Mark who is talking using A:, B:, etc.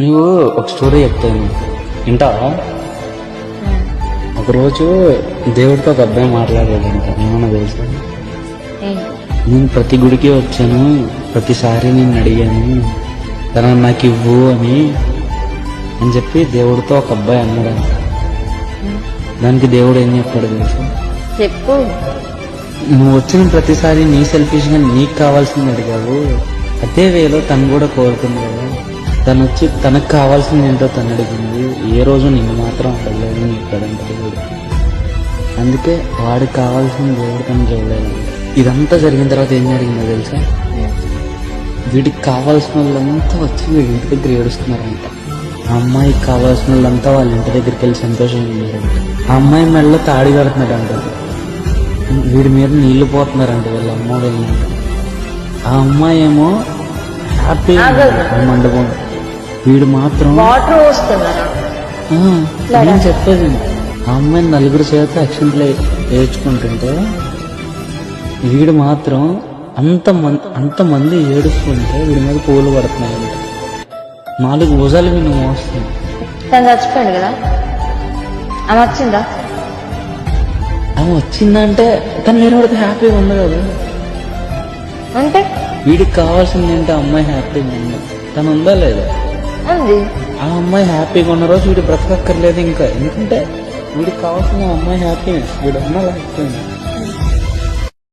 A: నువ్వు ఒక స్టోరీ చెప్తాను వింటావా? ఒకరోజు దేవుడితో ఒక అబ్బాయి మాట్లాడాడంట. ఏమన్నా తెలుసా? నేను ప్రతి గుడికి వచ్చాను, ప్రతిసారి నేను అడిగాను తన నాకు ఇవ్వు అని చెప్పి దేవుడితో ఒక అబ్బాయి అన్నాడంట. దానికి దేవుడు ఏం చెప్పాడు తెలుసా?
B: చెప్పు.
A: నువ్వు వచ్చిన ప్రతిసారి నీ సెల్ఫిష్ గా నీకు కావాల్సింది అడిగావు, అదే వేలో తను కూడా కోరుతుంది కదా. తను వచ్చి తనకు కావాల్సింది ఏంటో తను అడిగింది, ఏ రోజు నిన్ను మాత్రం అడగలేదు నీకు కదంటే దేవుడు. అందుకే వాడికి కావాల్సింది దేవుడు తను చూడలేదు. ఇదంతా జరిగిన తర్వాత ఏం జరిగిందో తెలుసా? వీడికి కావాల్సిన వాళ్ళంతా వచ్చి వీడి ఇంటి దగ్గర ఏడుస్తున్నారంట. ఆ అమ్మాయికి కావాల్సిన వాళ్ళంతా వాళ్ళ ఇంటి దగ్గరికి వెళ్ళి సంతోషంగా ఉన్నారంట. ఆ అమ్మాయి మెడలో తాడి కడుతున్నాడంట. వీడి మీద నీళ్లు పోతున్నారంట వీళ్ళ అమ్మ వెళ్ళినాక. ఆ అమ్మాయి ఏమో హ్యాపీ మండపం, వీడు మాత్రం
B: వాటర్ వస్తున్నారా?
A: నేను చెప్పేది, ఆ అమ్మాయిని నలుగురు చేత అక్షంతలు వేర్చుకుంటుంటే వీడు మాత్రం అంతమంది ఏడుస్తుంటే వీడి మీద పూలు పడుతున్నాయంట. 4 భుజాలు వీడిని మోస్తుంది.
B: తను చచ్చిపోయింది కదా, ఆమె వచ్చిందా?
A: ఆమె వచ్చిందంటే తను వేరే వాడికి హ్యాపీగా ఉంది కదా.
B: అంటే
A: వీడికి కావాల్సింది ఏంటో అమ్మాయి హ్యాపీగా ఉంది. తను ఉందా లేదా?
B: ఉంది.
A: ఆ అమ్మాయి హ్యాపీగా ఉన్న రోజు వీడు బ్రతకక్కర్లేదు ఇంకా. ఎందుకంటే వీడికి కావాల్సిన అమ్మాయి హ్యాపీనెస్, వీడు ఉన్నా లేకపోయింది.